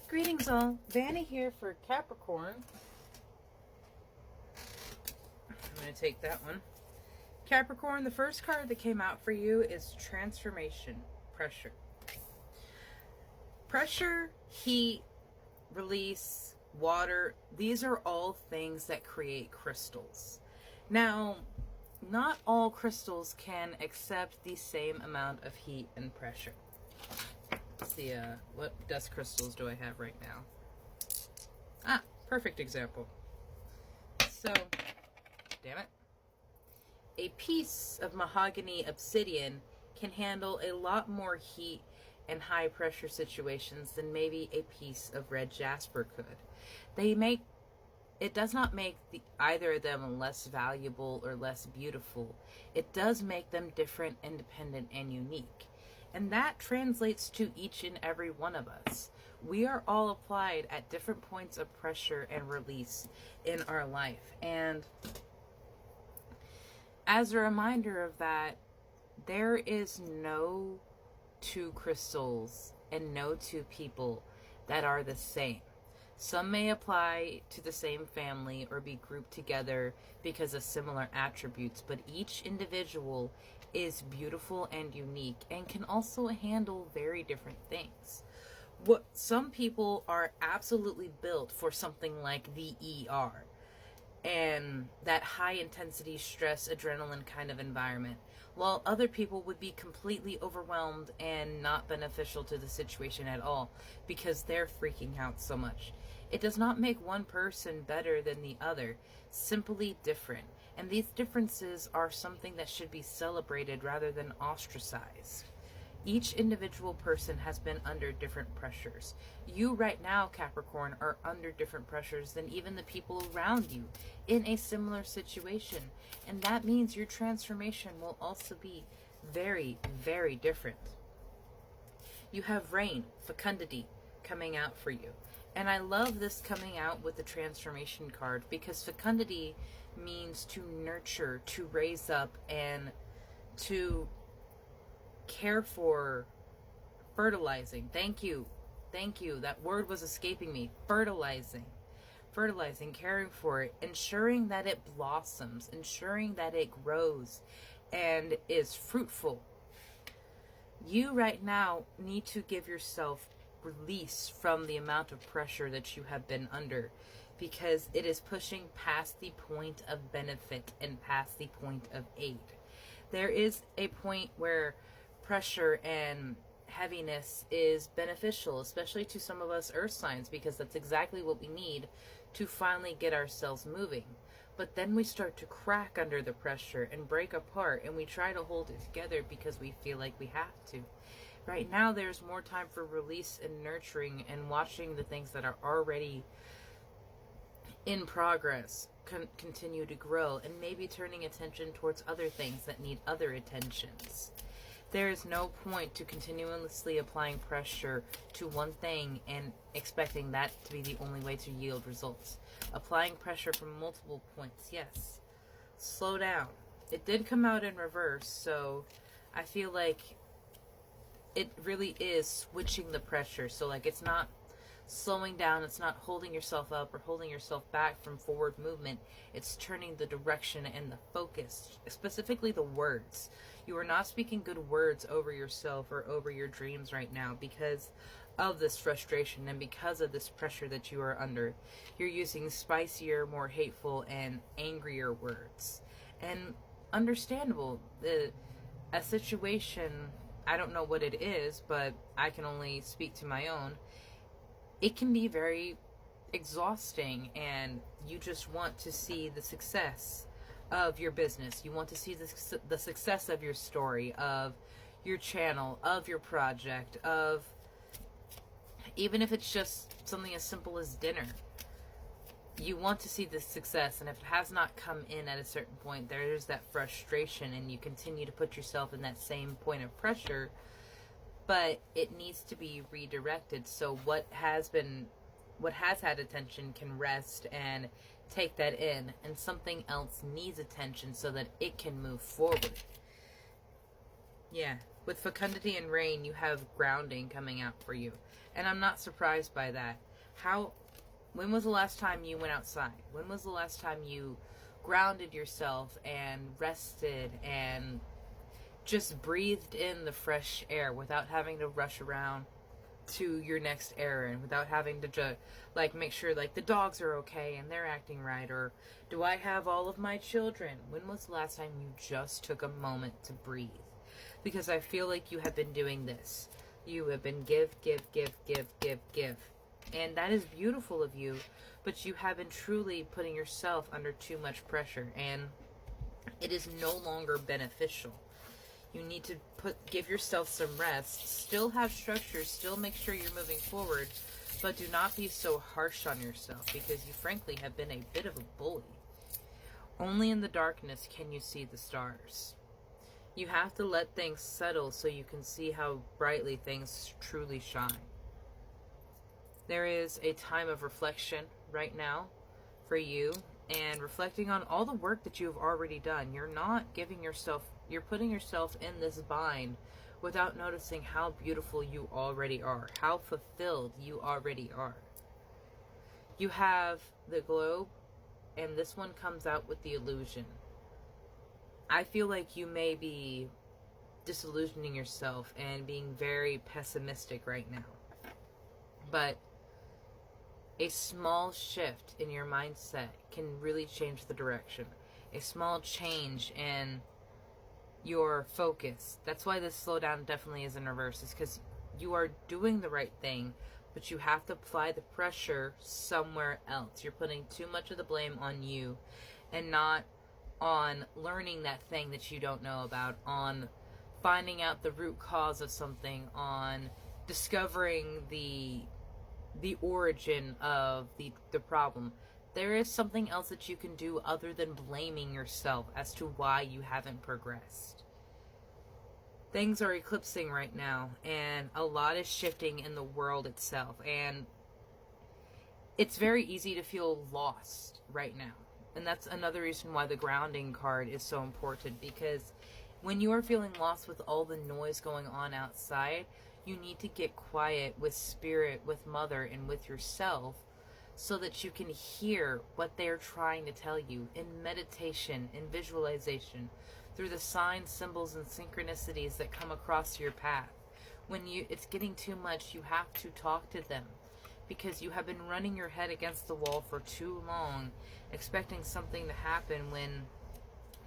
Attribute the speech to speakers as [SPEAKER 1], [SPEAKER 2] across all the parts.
[SPEAKER 1] Greetings all, Vanny here for Capricorn. I'm going to take that one. Capricorn, the first card that came out for you is transformation, pressure. Pressure, heat, release, water, these are all things that create crystals. Now, not all crystals can accept the same amount of heat and pressure. Let's see, what dust crystals do I have right now? Ah, perfect example. So, damn it. A piece of mahogany obsidian can handle a lot more heat and high pressure situations than maybe a piece of red jasper could. It does not make either of them less valuable or less beautiful. It does make them different, independent, and unique. And that translates to each and every one of us. We are all applied at different points of pressure and release in our life. And as a reminder of that, there is no two crystals and no two people that are the same. Some may apply to the same family or be grouped together because of similar attributes, but each individual is beautiful and unique and can also handle very different things. Some people are absolutely built for something like the ER and that high intensity stress, adrenaline kind of environment, while other people would be completely overwhelmed and not beneficial to the situation at all because they're freaking out so much. It does not make one person better than the other, simply different. And these differences are something that should be celebrated rather than ostracized. Each individual person has been under different pressures. You right now, Capricorn, are under different pressures than even the people around you in a similar situation. And that means your transformation will also be very, very different. You have rain, fecundity, coming out for you. And I love this coming out with the transformation card because fecundity means to nurture, to raise up, and to care for, fertilizing. Thank you. That word was escaping me. Fertilizing, caring for it, ensuring that it blossoms, ensuring that it grows and is fruitful. You right now need to give yourself release from the amount of pressure that you have been under because it is pushing past the point of benefit and past the point of aid. There is a point where pressure and heaviness is beneficial, especially to some of us earth signs, because that's exactly what we need to finally get ourselves moving. But then we start to crack under the pressure and break apart, and we try to hold it together because we feel like we have to. Right now, there's more time for release and nurturing and watching the things that are already in progress continue to grow, and maybe turning attention towards other things that need other attentions. There is no point to continuously applying pressure to one thing and expecting that to be the only way to yield results. Applying pressure from multiple points, yes. Slow down. It did come out in reverse, so I feel like it really is switching the pressure. So like it's not slowing down, it's not holding yourself up or holding yourself back from forward movement. It's turning the direction and the focus, specifically the words. You are not speaking good words over yourself or over your dreams right now because of this frustration and because of this pressure that you are under. You're using spicier, more hateful, and angrier words. And understandable, a situation, I don't know what it is, but I can only speak to my own. It can be very exhausting, and you just want to see the success of your business. You want to see the success of your story, of your channel, of your project, of even if it's just something as simple as dinner. You want to see the success, and if it has not come in at a certain point, there's that frustration, and you continue to put yourself in that same point of pressure. But it needs to be redirected. So what has had attention can rest and take that in, and something else needs attention so that it can move forward. Yeah, With fecundity and rain, you have grounding coming out for you. And I'm not surprised by that. When was the last time you went outside? When was the last time you grounded yourself and rested and just breathed in the fresh air without having to rush around to your next errand, without having to make sure the dogs are okay and they're acting right, or do I have all of my children? When was the last time you just took a moment to breathe? Because I feel like you have been doing this. You have been give. And that is beautiful of you, but you have been truly putting yourself under too much pressure, and it is no longer beneficial. You need to give yourself some rest, still have structure, still make sure you're moving forward, but do not be so harsh on yourself, because you frankly have been a bit of a bully. Only in the darkness can you see the stars. You have to let things settle so you can see how brightly things truly shine. There is a time of reflection right now for you, and reflecting on all the work that you have already done. You're putting yourself in this bind without noticing how beautiful you already are, how fulfilled you already are. You have the globe, and this one comes out with the illusion. I feel like you may be disillusioning yourself and being very pessimistic right now. But a small shift in your mindset can really change the direction. A small change in your focus. That's why this slowdown definitely is in reverse, is because you are doing the right thing, but you have to apply the pressure somewhere else. You're putting too much of the blame on you and not on learning that thing that you don't know about, on finding out the root cause of something, on discovering the origin of the problem. There is something else that you can do other than blaming yourself as to why you haven't progressed. Things are eclipsing right now, and a lot is shifting in the world itself, and it's very easy to feel lost right now. And that's another reason why the grounding card is so important, because when you are feeling lost with all the noise going on outside, you need to get quiet with spirit, with mother, and with yourself, so that you can hear what they're trying to tell you in meditation, in visualization, through the signs, symbols, and synchronicities that come across your path. When it's getting too much, you have to talk to them, because you have been running your head against the wall for too long, expecting something to happen when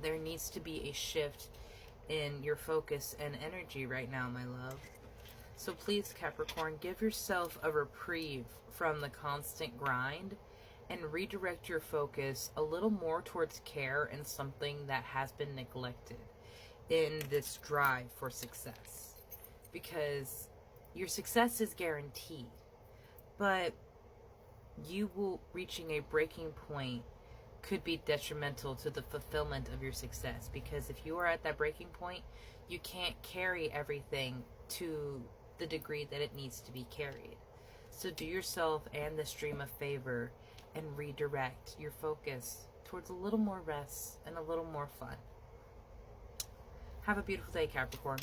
[SPEAKER 1] there needs to be a shift in your focus and energy right now, my love. So please, Capricorn, give yourself a reprieve from the constant grind and redirect your focus a little more towards care and something that has been neglected in this drive for success. Because your success is guaranteed, but you will reaching a breaking point could be detrimental to the fulfillment of your success, because if you are at that breaking point, you can't carry everything to the degree that it needs to be carried. So do yourself and the stream a favor and redirect your focus towards a little more rest and a little more fun. Have a beautiful day, Capricorn.